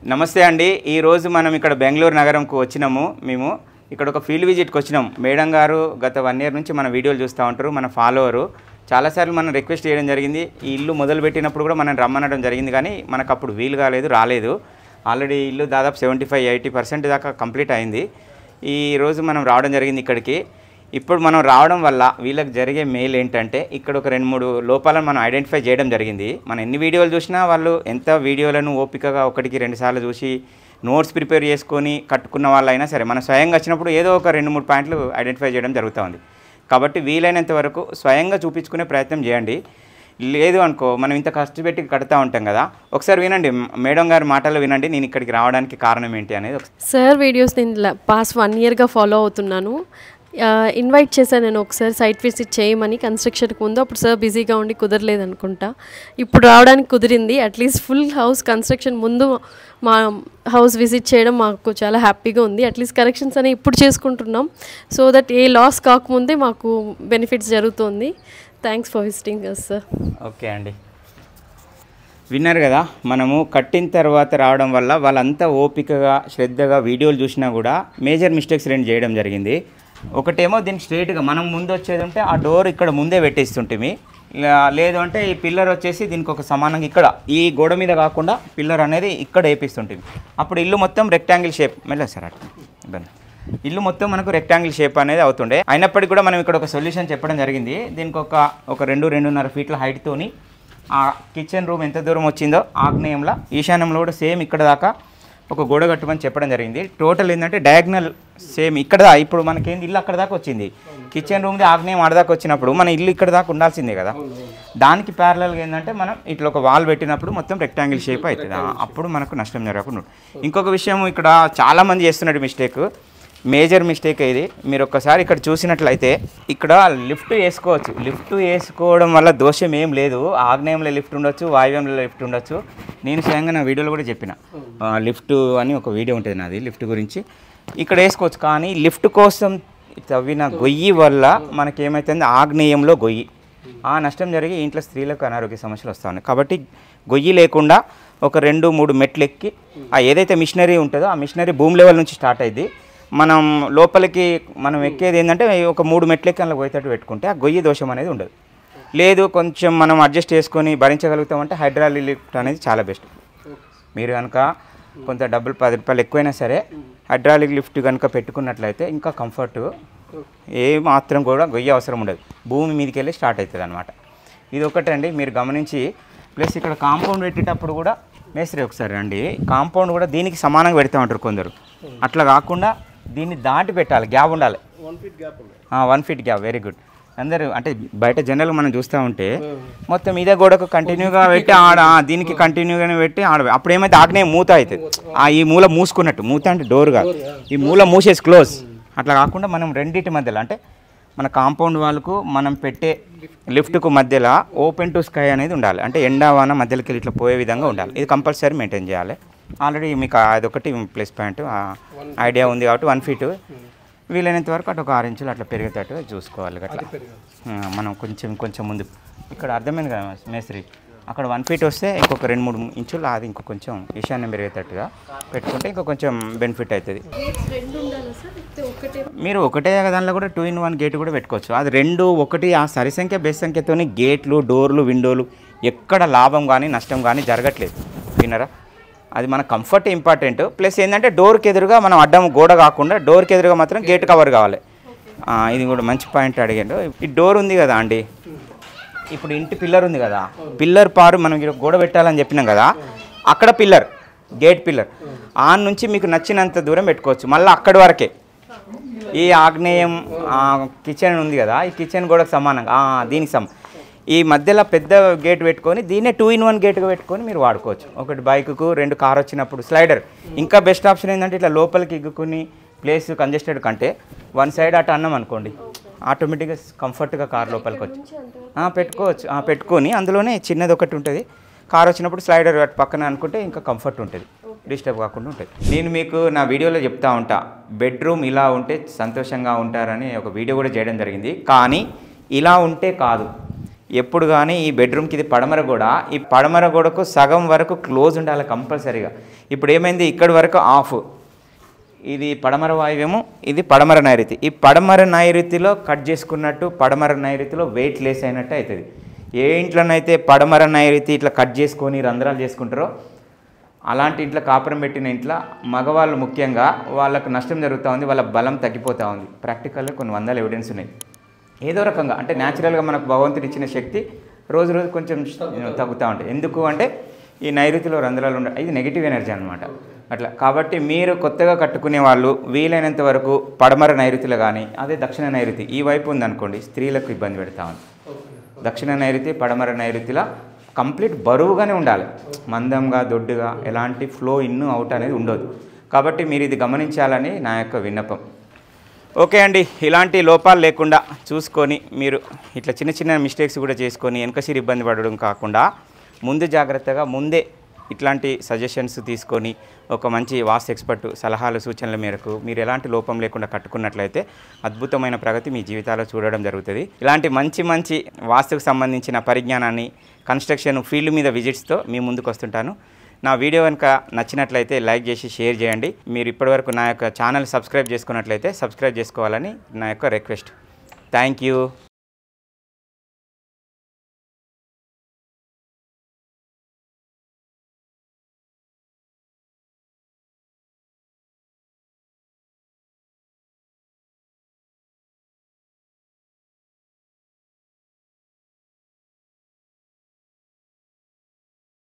నమస్తే అండి. ఈ రోజు మనం ఇక్కడ బెంగళూరు నగరంకు వచ్చినాము. మేము ఇక్కడ ఒక ఫీల్డ్ విజిట్కి వచ్చినాం. మేడం గారు గత 1 year నుంచి మన వీడియోలు చూస్తూ ఉంటారు. మన ఫాలోవరు చాలాసార్లు మనం రిక్వెస్ట్ చేయడం జరిగింది. ఈ ఇల్లు మొదలుపెట్టినప్పుడు కూడా మనం రమ్మనడం జరిగింది, కానీ మనకు అప్పుడు వీలు కాలేదు, రాలేదు. ఆల్రెడీ ఇల్లు దాదాపు 75-80% దాకా కంప్లీట్ అయింది. ఈ రోజు మనం రావడం జరిగింది ఇక్కడికి. ఇప్పుడు మనం రావడం వల్ల వీళ్ళకి జరిగే మెయిల్ ఏంటంటే, ఇక్కడ ఒక 2-3 లోపాలను మనం ఐడెంటిఫై చేయడం జరిగింది. మనం ఎన్ని వీడియోలు చూసినా వాళ్ళు ఎంత వీడియోలను ఓపికగా 1-2 సార్లు చూసి నోట్స్ ప్రిపేర్ చేసుకొని కట్టుకున్న వాళ్ళైనా సరే, మనం స్వయంగా వచ్చినప్పుడు ఏదో ఒక 2-3 పాయింట్లు ఐడెంటిఫై చేయడం జరుగుతూ ఉంది. కాబట్టి వీలైనంత వరకు స్వయంగా చూపించుకునే ప్రయత్నం చేయండి. లేదు అనుకో, మనం ఇంత కష్టపెట్టి కడతా ఉంటాం కదా, ఒకసారి వినండి, మేడం గారి మాటలు వినండి. నేను ఇక్కడికి రావడానికి కారణం ఏంటి అనేది. సార్ వీడియోస్ నేను పాస్ట్ 1 yearగా ఫాలో అవుతున్నాను. ఇన్వైట్ చేశాను నేను ఒకసారి సైట్ విజిట్ చేయమని కన్స్ట్రక్షన్కి ముందు. అప్పుడు సార్ బిజీగా ఉండి కుదరలేదు అనుకుంటా. ఇప్పుడు రావడానికి కుదిరింది. అట్లీస్ట్ ఫుల్ హౌస్ కన్స్ట్రక్షన్ ముందు మా హౌస్ విజిట్ చేయడం మాకు చాలా హ్యాపీగా ఉంది. అట్లీస్ట్ కరెక్షన్స్ అనేవి ఇప్పుడు చేసుకుంటున్నాం, సో దట్ ఏ లాస్ కాకముందే మాకు బెనిఫిట్స్ జరుగుతుంది. Thanks for visiting us sir. Okay అండి, విన్నారు కదా. మనము కట్టిన తర్వాత రావడం వల్ల వాళ్ళంతా ఓపికగా శ్రద్ధగా వీడియోలు చూసినా కూడా మేజర్ మిస్టేక్స్ 2 చేయడం జరిగింది. ఒకటేమో దీనికి స్ట్రైట్గా మనం ముందు వచ్చేది ఉంటే ఆ డోర్ ఇక్కడ ముందే పెట్టేస్తుంటే, లేదు అంటే ఈ పిల్లర్ వచ్చేసి దీనికి ఒక సమానంగా ఇక్కడ ఈ గోడ మీద కాకుండా పిల్లర్ అనేది ఇక్కడ వేపిస్తుంటుంది. అప్పుడు ఇల్లు మొత్తం రెక్టాంగిల్ షేప్ సార్ అట్లా ఇల్లు మొత్తం మనకు రెక్టాంగిల్ షేప్ అనేది అవుతుండే. అయినప్పటికీ కూడా మనం ఇక్కడ ఒక సొల్యూషన్ చెప్పడం జరిగింది. దీనికి ఒక 2-2.5 ఫీట్ల హైట్తోని ఆ కిచెన్ రూమ్ ఎంత దూరం వచ్చిందో ఆగ్నేయంలో ఈశాన్యంలో కూడా సేమ్ ఇక్కడ దాకా ఒక గోడ కట్టమని చెప్పడం జరిగింది. టోటల్ ఏంటంటే డయాగ్నల్ సేమ్ ఇక్కడ ఇప్పుడు మనకేంది ఇల్లు అక్కడ దాకా వచ్చింది, కిచెన్ రూమ్ది ఆగ్నేయం ఆడదాకా వచ్చినప్పుడు మన ఇల్లు ఇక్కడ దాకా ఉండాల్సిందే కదా. దానికి ప్యారలల్గా ఏంటంటే మనం ఇట్లా ఒక వాల్ పెట్టినప్పుడు మొత్తం రెక్టాంగిల్ షేప్ అవుతుంది. అప్పుడు మనకు నష్టం జరగకుండా. ఇంకొక విషయం ఇక్కడ చాలామంది చేస్తున్నట్టు మిస్టేక్, మేజర్ మిస్టేక్ ఇది. మీరు ఒక్కసారి ఇక్కడ చూసినట్లయితే ఇక్కడ లిఫ్ట్ వేసుకోవచ్చు. లిఫ్ట్ వేసుకోవడం వల్ల దోషం ఏం లేదు. ఆగ్నేయంలో లిఫ్ట్ ఉండొచ్చు, వాయువ్యంలో లిఫ్ట్ ఉండొచ్చు. నేను స్వయంగా నా వీడియోలో కూడా చెప్పిన, లిఫ్ట్ అని ఒక వీడియో ఉంటుంది నాది లిఫ్ట్ గురించి. ఇక్కడ వేసుకోవచ్చు, కానీ లిఫ్ట్ కోసం తవ్విన గొయ్యి వల్ల మనకేమవుతుంది, ఆగ్నేయంలో గొయ్యి ఆ నష్టం జరిగి ఇంట్లో స్త్రీలకు అనారోగ్య సమస్యలు వస్తూ ఉన్నాయి. కాబట్టి గొయ్యి లేకుండా ఒక 2-3 మెట్లు ఎక్కి ఏదైతే మిషనరీ ఉంటుందో ఆ మిషనరీ భూమి లెవెల్ నుంచి స్టార్ట్ అయింది. మనం లోపలికి మనం ఎక్కేది ఏంటంటే ఒక 3 మెట్లు ఎక్కి అందులో పోయేటట్టు పెట్టుకుంటే ఆ గొయ్యి దోషం అనేది ఉండదు. లేదు కొంచెం మనం అడ్జస్ట్ చేసుకొని భరించగలుగుతామంటే హైడ్రాలిక్ లిఫ్ట్ అనేది చాలా బెస్ట్. మీరు కనుక కొంత డబ్బులు 10 రూపాయలు ఎక్కువైనా సరే హైడ్రాలిక్ లిఫ్ట్ కనుక పెట్టుకున్నట్లయితే ఇంకా కంఫర్ట్, ఏ మాత్రం కూడా గొయ్యి అవసరం ఉండదు. భూమి మీదకి వెళ్ళి స్టార్ట్ అవుతుంది అనమాట. ఇది ఒకటండి మీరు గమనించి. ప్లస్ ఇక్కడ కాంపౌండ్ పెట్టేటప్పుడు కూడా మేస్త్రి ఒకసారి అండి, కాంపౌండ్ కూడా దీనికి సమానంగా పెడతా ఉంటారు కొందరు. అట్లా కాకుండా దీన్ని దాటి పెట్టాలి, గ్యాప్ ఉండాలి. 1 feet గ్యాప్. Very good. అందరూ అంటే బయట జనరల్ మనం చూస్తూ ఉంటే మొత్తం ఇదే గోడకు కంటిన్యూగా పెట్టి దీనికి కంటిన్యూగానే పెట్టి అప్పుడు ఏమైతే ఆగ్నేయం మూత అవుతుంది. ఈ మూల మూసుకున్నట్టు, మూత అంటే డోర్ కాదు, ఈ మూల మూసేసి క్లోజ్. అట్లా కాకుండా మనం రెండింటి మధ్యలో అంటే మన కాంపౌండ్ వాళ్ళకు మనం పెట్టే లిఫ్ట్కు మధ్యలో ఓపెన్ టు స్కై అనేది ఉండాలి. అంటే ఎండావాన మధ్యలోకి వెళ్ళి ఇట్లా పోయే విధంగా ఉండాలి. ఇది కంపల్సరీ మెయింటైన్ చేయాలి. ఆల్రెడీ మీకు అదొకటి ప్లస్ పాయింట్ ఐడియా ఉంది కాబట్టి 1 feet వీలైనంత వరకు అటు ఒక 6 inches అట్లా పెరిగేటట్టు చూసుకోవాలి. అట్లా మనం కొంచెం ముందు ఇక్కడ అర్థమైంది కదా మేస్త్రి, అక్కడ 1 feet వస్తే ఇంకొక 2-3 inches అది ఇంకో కొంచెం ఈశాన్యం పెరిగేటట్టుగా పెట్టుకుంటే ఇంకో కొంచెం బెనిఫిట్ అవుతుంది. మీరు ఒకటే దానిలో కూడా 2-in-1 గేట్ కూడా పెట్టుకోవచ్చు. అది 2-1 ఆ సరి సంఖ్య బేస్ సంఖ్యతో గేట్లు, డోర్లు, విండోలు ఎక్కడ లాభం కానీ నష్టం కానీ జరగట్లేదు. వినరా, అది మన కంఫర్ట్ ఇంపార్టెంట్. ప్లస్ ఏంటంటే డోర్కి ఎదురుగా మనం అడ్డం గోడ కాకుండా డోర్కి ఎదురుగా మాత్రం గేట్ కవర్ కావాలి. ఇది కూడా మంచి పాయింట్ అడిగాడు. ఈ డోర్ ఉంది కదా అండి, ఇప్పుడు ఇంటి పిల్లర్ ఉంది కదా, పిల్లర్ పారు మనం గోడ పెట్టాలని చెప్పినాం కదా, అక్కడ పిల్లర్, గేట్ పిల్లర్ ఆన్ నుంచి మీకు నచ్చినంత దూరం పెట్టుకోవచ్చు. మళ్ళీ అక్కడి వరకే ఈ ఆగ్నేయం కిచెన్ ఉంది కదా, ఈ కిచెన్ గోడకు సమానంగా దీనికి ఈ మధ్యలో పెద్ద గేట్ పెట్టుకొని దీన్నే 2-in-1 గేట్గా పెట్టుకొని మీరు వాడుకోవచ్చు. ఒకటి బైక్కు, 2 కార్ వచ్చినప్పుడు స్లైడర్. ఇంకా బెస్ట్ ఆప్షన్ ఏంటంటే ఇట్లా లోపలికి ఇగ్గుకొని ప్లేస్ కంజెస్టెడ్ కంటే 1 side అటు అన్నాం అనుకోండి, ఆటోమేటిక్గా కంఫర్ట్గా కార్ లోపలికి వచ్చి పెట్టుకోవచ్చు. పెట్టుకొని అందులోనే చిన్నది ఒకటి ఉంటుంది, కార్ వచ్చినప్పుడు స్లైడర్ అటు పక్కన అనుకుంటే ఇంకా కంఫర్ట్ ఉంటుంది, డిస్టర్బ్ కాకుండా ఉంటుంది. నేను మీకు నా వీడియోలో చెప్తా ఉంటా, బెడ్రూమ్ ఇలా ఉంటే సంతోషంగా ఉంటారని ఒక వీడియో కూడా చేయడం జరిగింది. కానీ ఇలా ఉంటే కాదు, ఎప్పుడు కానీ ఈ బెడ్రూమ్కి ఇది పడమర గోడ, ఈ పడమర గోడకు సగం వరకు క్లోజ్ ఉండాలి కంపల్సరీగా. ఇప్పుడు ఏమైంది, ఇక్కడి వరకు ఆఫ్, ఇది పడమర వాయువ్యము, ఇది పడమర నైరుతి. ఈ పడమర నైరుతిలో కట్ చేసుకున్నట్టు పడమర నైరుతిలో వెయిట్ లెస్ అయినట్టు అవుతుంది. ఏ ఇంట్లోనైతే పడమర నైరుతి ఇట్లా కట్ చేసుకొని రంధ్రాలు చేసుకుంటారో అలాంటి ఇంట్లో కాపురం పెట్టిన ఇంట్లో మగవాళ్ళు ముఖ్యంగా వాళ్ళకు నష్టం జరుగుతూ ఉంది, వాళ్ళ బలం తగ్గిపోతూ ఉంది. ప్రాక్టికల్గా కొన్ని వందల ఎవిడెన్స్ ఉన్నాయి. ఏదో రకంగా అంటే న్యాచురల్గా మనకు భగవంతుడు ఇచ్చిన శక్తి రోజు రోజు కొంచెం తగ్గుతూ ఉంటాయి. ఎందుకు అంటే ఈ నైరుతిలో రంధ్రాలు ఇది నెగిటివ్ ఎనర్జీ అనమాట. అట్లా కాబట్టి మీరు కొత్తగా కట్టుకునే వాళ్ళు వీలైనంత వరకు పడమర నైరుతిలో కానీ, అదే దక్షిణ నైరుతి ఈ వైపు ఉందనుకోండి స్త్రీలకు ఇబ్బంది పెడతా ఉంది. దక్షిణ నైరుతి పడమర నైరుతిలో కంప్లీట్ బరువుగానే ఉండాలి, మందంగా దొడ్డుగా ఎలాంటి ఫ్లో ఇన్ అవుట్ అనేది ఉండదు. కాబట్టి మీరు ఇది గమనించాలని నా యొక్క విన్నపం. ఓకే అండి, ఇలాంటి లోపాలు లేకుండా చూసుకొని మీరు ఇట్లా చిన్న చిన్న మిస్టేక్స్ కూడా చేసుకొని వెనకసిరి ఇబ్బంది పడడం కాకుండా ముందు జాగ్రత్తగా ముందే ఇట్లాంటి సజెషన్స్ తీసుకొని ఒక మంచి వాస్తు ఎక్స్పర్ట్ సలహాలు సూచనల మేరకు మీరు ఎలాంటి లోపం లేకుండా కట్టుకున్నట్లయితే అద్భుతమైన ప్రగతి మీ జీవితాల్లో చూడడం జరుగుతుంది. ఇలాంటి మంచి మంచి వాస్తుకు సంబంధించిన పరిజ్ఞానాన్ని కన్స్ట్రక్షన్ ఫీల్డ్ మీద విజిట్స్తో మీ ముందుకు వస్తుంటాను. నా వీడియో కనుక నచ్చినట్లయితే లైక్ చేసి షేర్ చేయండి. మీరు ఇప్పటివరకు నా యొక్క ఛానల్ సబ్స్క్రైబ్ చేసుకున్నట్లయితే సబ్స్క్రైబ్ చేసుకోవాలని నా యొక్క రిక్వెస్ట్. Thank you.